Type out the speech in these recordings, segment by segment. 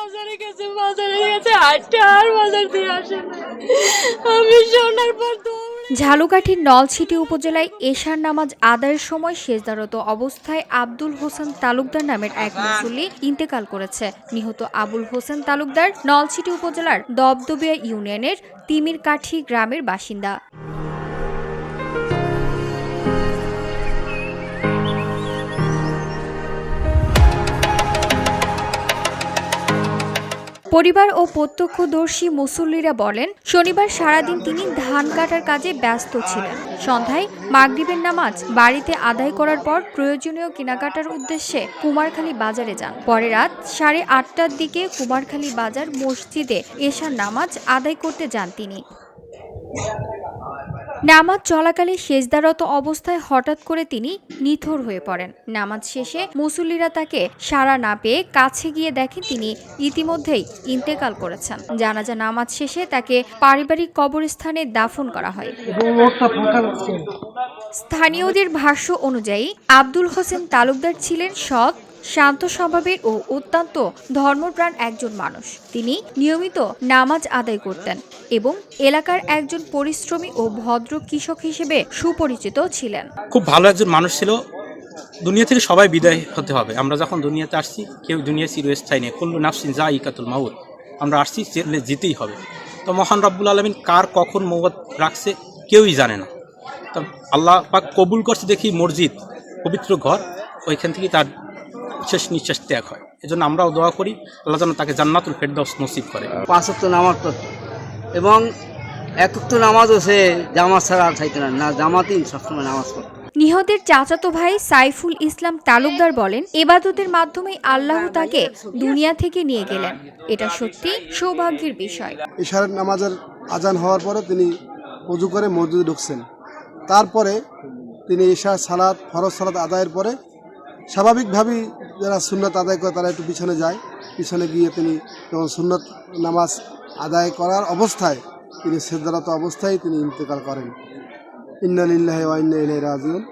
বাজারে গেছে হাঁটতে আর বাজার দিয়ে আসে না। আমি শোনার পর ঝালকাঠির নলছিটি উপজেলায় এশার নামাজ আদায়ের সময় সেজদারত অবস্থায় আব্দুল হোসেন তালুকদার নামের এক মুসল্লি ইন্তেকাল করেছে। নিহত আবুল হোসেন তালুকদার নলছিটি উপজেলার দবদবিয়া ইউনিয়নের তিমিরকাঠি গ্রামের বাসিন্দা। পরিবার ও প্রত্যক্ষদর্শী মুসল্লিরা বলেন, শনিবার সারাদিন তিনি ধান কাটার কাজে ব্যস্ত ছিলেন। সন্ধ্যায় মাগরিবের নামাজ বাড়িতে আদায় করার পর প্রয়োজনীয় কেনাকাটার উদ্দেশ্যে কুমারখালী বাজারে যান। পরে রাত 8:30টার দিকে কুমারখালী বাজার মসজিদে এশার নামাজ আদায় করতে যান তিনি। নামাজ চলাকালে সেজদারত অবস্থায় হঠাৎ করে তিনি নিথর হয়ে পড়েন। নামাজ শেষে মুসল্লিরা তাকে সাড়া না পেয়ে কাছে গিয়ে দেখেন তিনি ইতিমধ্যেই ইন্তেকাল করেছেন। জানাজা নামাজ শেষে তাকে পারিবারিক কবরস্থানে দাফন করা হয়। স্থানীয়দের ভাষ্য অনুযায়ী আব্দুল হোসেন তালুকদার ছিলেন সৎ, শান্ত স্বভাবের ও অত্যন্ত ধর্মপ্রাণ একজন মানুষ। তিনি নিয়মিত নামাজ আদায় করতেন এবং এলাকার একজন পরিশ্রমী ও ভদ্র কৃষক হিসেবে সুপরিচিত ছিলেন। খুব ভালো একজন মানুষ ছিল। দুনিয়া থেকে সবাই বিদায় হতে হবে। আমরা যখন দুনিয়াতে আসছি, কেউ দুনিয়া চিরস্থায়ী নেই। কুল্লু নাফসিন যায়িকাতুল মাউত। আমরা আসছি, যেতেই হবে। তো মহান রব্বুল আলামিন কার কখন মওত রাখছে কেউই জানে না। তো আল্লাহ পাক কবুল করছে দেখি মসজিদ, পবিত্র ঘর, ওইখান থেকে তার শেষ নিঃশ্বাস ত্যাগ হয়। এজন্য আমরাও দোয়া করি আল্লাহ যেন তাকে জান্নাতুল ফেরদাউস নসিব করে। 5 ওয়াক্ত নামাজ পড়তো এবং 1 ওয়াক্ত নামাজও সে জামাত ছাড়া চাইতো না, জামাতেই সবসময় নামাজ পড়তো। নিহতের চাচাতো ভাই সাইফুল ইসলাম তালুকদার বলেন, ইবাদতের মাধ্যমে আল্লাহ তাকে দুনিয়া থেকে নিয়ে গেলেন। এটা সত্যি সৌভাগ্যের বিষয়। ইশারের নামাজের আজান হওয়ার পরে তিনি ওযু করে মসজিদে ঢুকছেন। তারপরে তিনি ইশার সালাত, ফরজ সালাত আদায়ের পরে স্বাভাবিকভাবেই যারা সুন্নত আদায় করে তারা একটু পিছনে যায়। পিছনে গিয়ে তিনি যখন সুন্নত নামাজ আদায় করার অবস্থায় তিনি সেজদারত অবস্থায় তিনি ইন্তেকাল করেন। ইন্না লিল্লাহি ওয়া ইন্না ইলাইহি রাজিউন।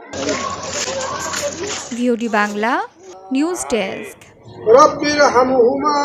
VOD Bangla news desk. রব্বিরহামহুমা